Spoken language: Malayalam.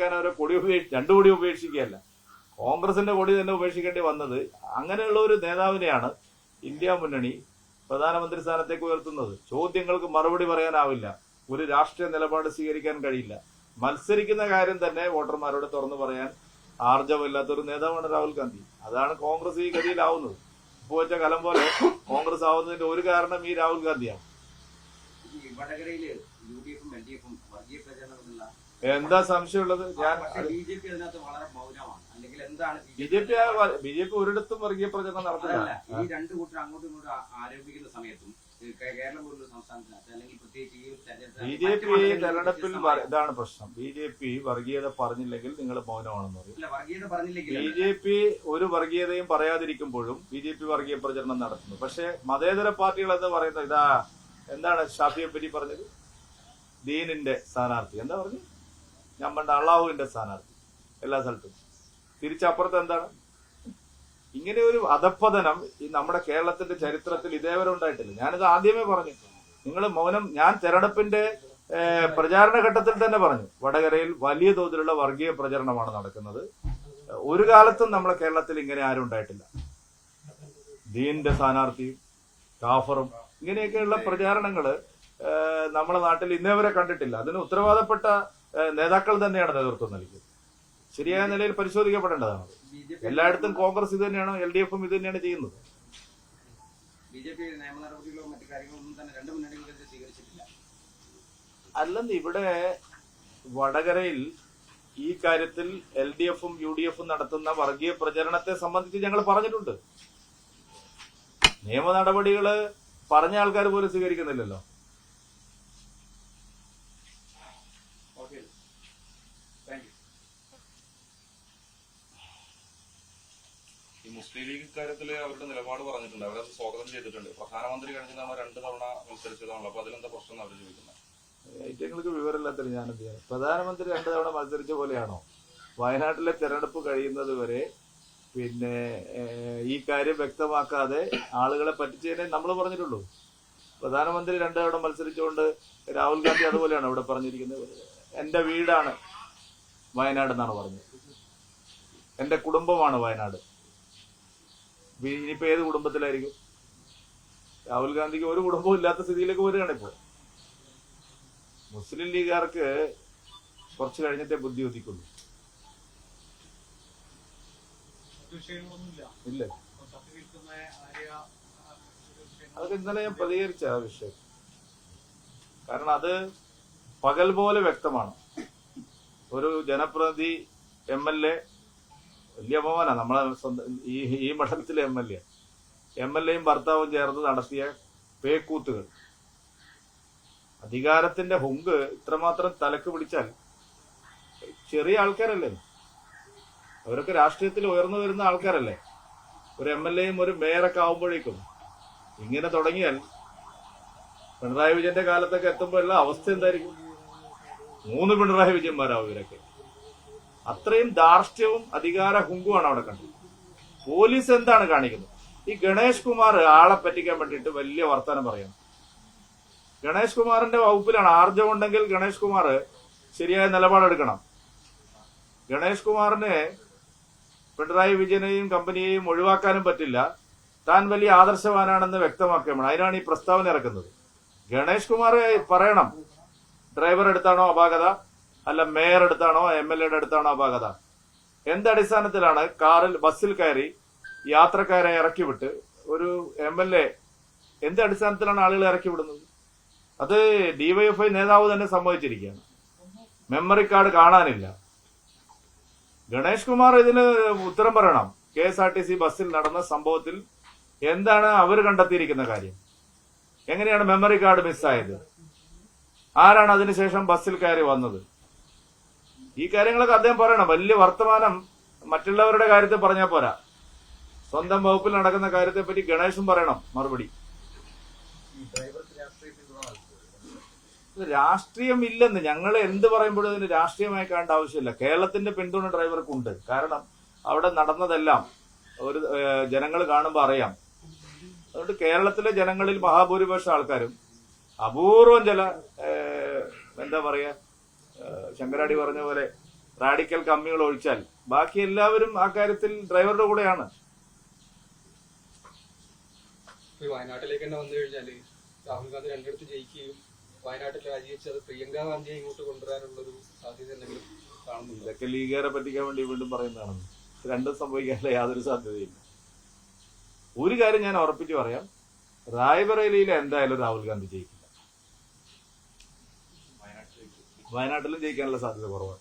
വെക്കാൻ അവരെ കൊടി രണ്ടു കൊടി ഉപേക്ഷിക്കുകയല്ല, കോൺഗ്രസിന്റെ കൊടി തന്നെ ഉപേക്ഷിക്കേണ്ടി വന്നത്. അങ്ങനെയുള്ള ഒരു നേതാവിനെയാണ് ഇന്ത്യ മുന്നണി പ്രധാനമന്ത്രി സ്ഥാനത്തേക്ക് ഉയർത്തുന്നത്. ചോദ്യങ്ങൾക്ക് മറുപടി പറയാനാവില്ല, ഒരു രാഷ്ട്രീയ നിലപാട് സ്വീകരിക്കാൻ കഴിയില്ല. മത്സരിക്കുന്ന കാര്യം തന്നെ വോട്ടർമാരോട് തുറന്നു പറയാൻ ആർജവമില്ലാത്തൊരു നേതാവാണ് രാഹുൽ ഗാന്ധി. അതാണ് കോൺഗ്രസ് ഈ ഗതിയിലാവുന്നത്. ഇപ്പോൾ വെച്ച കലം പോലെ കോൺഗ്രസ് ആവുന്നതിന്റെ ഒരു കാരണം ഈ രാഹുൽ ഗാന്ധിയാണ്. എന്താ സംശയമുള്ളത്? ബി ജെ പി ഒരിടത്തും വർഗീയ പ്രചരണം നടത്തില്ല. ഈ രണ്ടു കൂട്ടർ അങ്ങോട്ടും ഇങ്ങോട്ടും ആരോപിക്കുന്ന സമയത്തും കേരളം പോലുള്ള സംസ്ഥാനത്തിനകത്ത് അല്ലെങ്കിൽ പ്രത്യേകിച്ച് ബി ജെ പി തെരഞ്ഞെടുപ്പിൽ ഇതാണ് പ്രശ്നം. ബി ജെ പി വർഗീയത പറഞ്ഞില്ലെങ്കിൽ നിങ്ങൾ മൗനമാണെന്ന് പറയും. ബി ജെ പി ഒരു വർഗീയതയും പറയാതിരിക്കുമ്പോഴും ബി ജെ പി വർഗീയ പ്രചരണം നടത്തുന്നു. പക്ഷെ മതേതര പാർട്ടികൾ എന്ന് പറയുന്നത് ഇതാ എന്താണ് ഷാഫിയെ പറ്റി പറഞ്ഞത്? ദീനിന്റെ സ്ഥാനാർത്ഥി എന്താ പറഞ്ഞു? ഞാൻ പണ്ട് അള്ളാഹുവിന്റെ സ്ഥാനാർത്ഥി എല്ലാ സ്ഥലത്തും. തിരിച്ചപ്പുറത്ത് എന്താണ്? ഇങ്ങനെ ഒരു അധപ്പതനം ഈ നമ്മുടെ കേരളത്തിന്റെ ചരിത്രത്തിൽ ഇതേവരെ ഉണ്ടായിട്ടില്ല. ഞാനിത് ആദ്യമേ പറഞ്ഞു, നിങ്ങൾ മൗനം. ഞാൻ തെരഞ്ഞെടുപ്പിന്റെ പ്രചാരണ ഘട്ടത്തിൽ തന്നെ പറഞ്ഞു, വടകരയിൽ വലിയ തോതിലുള്ള വർഗീയ പ്രചരണമാണ് നടക്കുന്നത്. ഒരു കാലത്തും നമ്മുടെ കേരളത്തിൽ ഇങ്ങനെ ആരും ഉണ്ടായിട്ടില്ല. ദീനിന്റെ സ്ഥാനാർത്ഥിയും കാഫറും ഇങ്ങനെയൊക്കെയുള്ള പ്രചാരണങ്ങള് നമ്മുടെ നാട്ടിൽ ഇന്നേവരെ കണ്ടിട്ടില്ല. അതിന് ഉത്തരവാദപ്പെട്ട നേതാക്കൾ തന്നെയാണ് നേതൃത്വം നൽകിയത്. ശരിയായ നിലയിൽ പരിശോധിക്കപ്പെടേണ്ടതാണ്. എല്ലായിടത്തും കോൺഗ്രസ് ഇത് തന്നെയാണ്, എൽ ഡി എഫും ഇത് തന്നെയാണ് ചെയ്യുന്നത്. അല്ലെന്ന് ഇവിടെ വടകരയിൽ ഈ കാര്യത്തിൽ എൽ ഡി എഫും യു ഡി എഫും നടത്തുന്ന വർഗീയ പ്രചരണത്തെ സംബന്ധിച്ച് ഞങ്ങൾ പറഞ്ഞിട്ടുണ്ട്. നിയമ നടപടികള് പറഞ്ഞ ആൾക്കാർ പോലും സ്വീകരിക്കുന്നില്ലല്ലോ. മുസ്ലിം ലീഗ് ഇക്കാര്യത്തിൽ അവരുടെ നിലപാട് പറഞ്ഞിട്ടുണ്ട്, അവരത് സ്വാഗതം ചെയ്തിട്ടുണ്ട്. പ്രധാനമന്ത്രി കഴിഞ്ഞ തവണ 2 തവണ മത്സരിച്ചതാണല്ലോ, അപ്പൊ അതിലെന്താ പ്രശ്നം അവർ ചോദിക്കുന്നത്? ഏറ്റങ്ങൾക്ക് വിവരമില്ലാത്തൊരു ഞാനെന്ത് ചെയ്യാം? പ്രധാനമന്ത്രി 2 തവണ മത്സരിച്ച പോലെയാണോ? വയനാട്ടിലെ തെരഞ്ഞെടുപ്പ് കഴിയുന്നത് വരെ പിന്നെ ഈ കാര്യം വ്യക്തമാക്കാതെ ആളുകളെ പറ്റിച്ചതിനെ നമ്മൾ പറഞ്ഞിട്ടുള്ളൂ. പ്രധാനമന്ത്രി 2 തവണ മത്സരിച്ചുകൊണ്ട് രാഹുൽ ഗാന്ധി അതുപോലെയാണ് ഇവിടെ പറഞ്ഞിരിക്കുന്നത്. എന്റെ വീടാണ് വയനാട് എന്നാണ് പറഞ്ഞത്. എന്റെ കുടുംബമാണ് വയനാട്. ഇനിയിപ്പോ ഏത് കുടുംബത്തിലായിരിക്കും? രാഹുൽ ഗാന്ധിക്ക് ഒരു കുടുംബവും ഇല്ലാത്ത സ്ഥിതിയിലേക്ക് വരികയാണ് ഇപ്പോൾ. മുസ്ലിം ലീഗുകാർക്ക് കുറച്ച് കഴിഞ്ഞിട്ടേ ബുദ്ധി ഉദിക്കുള്ളൂ. ഇല്ല, അതൊക്കെ ഇന്നലെ ഞാൻ പ്രതികരിച്ച ആ വിഷയം. കാരണം അത് പകൽ പോലെ വ്യക്തമാണ്. ഒരു ജനപ്രതിനിധി MLA, വലിയ അപമാന നമ്മളെ സ്വന്തം ഈ മണ്ഡലത്തിലെ MLAയും ഭർത്താവും ചേർന്ന് നടത്തിയ പേക്കൂത്തുകൾ. അധികാരത്തിന്റെ ഹുങ്ക് ഇത്രമാത്രം തലക്ക് പിടിച്ചാൽ ചെറിയ ആൾക്കാരല്ലേ അവരൊക്കെ? രാഷ്ട്രീയത്തിൽ ഉയർന്നു വരുന്ന ആൾക്കാരല്ലേ? ഒരു MLAയും ഒരു മേയറൊക്കെ ആവുമ്പോഴേക്കും ഇങ്ങനെ തുടങ്ങിയാൽ പിണറായി വിജയന്റെ കാലത്തൊക്കെ എത്തുമ്പോഴുള്ള അവസ്ഥ എന്തായിരിക്കും? 3 പിണറായി വിജയന്മാരാവും ഇവരൊക്കെ. അത്രയും ധാർഷ്ട്യവും അധികാര ഹുങ്കുമാണ് അവിടെ കണ്ടത്. പോലീസ് എന്താണ് കാണിക്കുന്നത്? ഈ ഗണേഷ് കുമാർ ആളെ പറ്റിക്കാൻ വേണ്ടിയിട്ട് വലിയ വർത്തമാനം പറയണം. ഗണേഷ് കുമാറിന്റെ വകുപ്പിലാണ്. ആർജവം ഉണ്ടെങ്കിൽ ഗണേഷ് കുമാർ ശരിയായ നിലപാടെടുക്കണം. ഗണേഷ് കുമാറിന് പിണറായി വിജയനെയും കമ്പനിയെയും ഒഴിവാക്കാനും പറ്റില്ല. താൻ വലിയ ആദർശവാനാണെന്ന് വ്യക്തമാക്കണം. അതിനാണ് ഈ പ്രസ്താവന ഇറക്കുന്നത്. ഗണേഷ് കുമാർ പറയണം, ഡ്രൈവർ എടുത്താണോ അപാകത, അല്ല മേയർ എടുത്താണോ MLAയുടെ അടുത്താണോ അപാകത? എന്തടിസ്ഥാനത്തിലാണ് ബസ്സിൽ കയറി യാത്രക്കാരെ ഇറക്കി വിട്ട് ഒരു MLA എന്ത് അടിസ്ഥാനത്തിലാണ് ആളുകളെ ഇറക്കി വിടുന്നത്? അത് DYFI നേതാവ് തന്നെ സമ്മതിച്ചിരിക്കുകയാണ്. മെമ്മറി കാർഡ് കാണാനില്ല. ഗണേഷ് കുമാർ ഇതിന് ഉത്തരം പറയണം. KSRTC ബസ്സിൽ നടന്ന സംഭവത്തിൽ എന്താണ് അവർ കണ്ടെത്തിയിരിക്കുന്ന കാര്യം? എങ്ങനെയാണ് മെമ്മറി കാർഡ് മിസ്സായത്? ആരാണ് അതിനുശേഷം ബസ്സിൽ കയറി വന്നത്? ഈ കാര്യങ്ങളൊക്കെ അദ്ദേഹം പറയണം. വലിയ വർത്തമാനം മറ്റുള്ളവരുടെ കാര്യത്തെ പറഞ്ഞാൽ പോരാ. സ്വന്തം വകുപ്പിൽ നടക്കുന്ന കാര്യത്തെ പറ്റി ഗണേശും പറയണം മറുപടി. രാഷ്ട്രീയം ഇല്ലെന്ന് ഞങ്ങൾ എന്ത് പറയുമ്പോഴും അതിന് രാഷ്ട്രീയമായി കാണേണ്ട ആവശ്യമില്ല. കേരളത്തിന്റെ പിന്തുണ ഡ്രൈവർക്കുണ്ട്. കാരണം അവിടെ നടന്നതെല്ലാം ഒരു ജനങ്ങൾ കാണുമ്പോൾ അറിയാം. അതുകൊണ്ട് കേരളത്തിലെ ജനങ്ങളിൽ മഹാഭൂരിപക്ഷ ആൾക്കാരും അപൂർവം ചില എന്താ പറയാ, ശങ്കരാടി പറഞ്ഞ പോലെ റാഡിക്കൽ കമ്മികൾ ഒഴിച്ചാൽ ബാക്കി എല്ലാവരും ആ കാര്യത്തിൽ ഡ്രൈവറുടെ കൂടെയാണ്. വയനാട്ടിലേക്ക് തന്നെ വന്നു കഴിഞ്ഞാല് രാഹുൽ ഗാന്ധി രണ്ടിടത്ത് ജയിക്കുകയും വയനാട്ടിൽ രാജിവെച്ച് അത് പ്രിയങ്ക ഗാന്ധിയെ ഇങ്ങോട്ട് കൊണ്ടുവരാനുള്ളൊരു സാധ്യത എന്തെങ്കിലും കാണുന്നില്ല? ഇതൊക്കെ ലീഗുകാരെ പറ്റിക്കാൻ വേണ്ടി വീണ്ടും പറയുന്നതാണെന്ന്. രണ്ടും സംഭവിക്കാനുള്ള യാതൊരു സാധ്യതയില്ല. ഒരു കാര്യം ഞാൻ ഉറപ്പിച്ച് പറയാം, റായ്ബറേലിയിൽ എന്തായാലും രാഹുൽ ഗാന്ധി ജയിക്കില്ല. വയനാട്ടിലും ജയിക്കാനുള്ള സാധ്യത കുറവാണ്.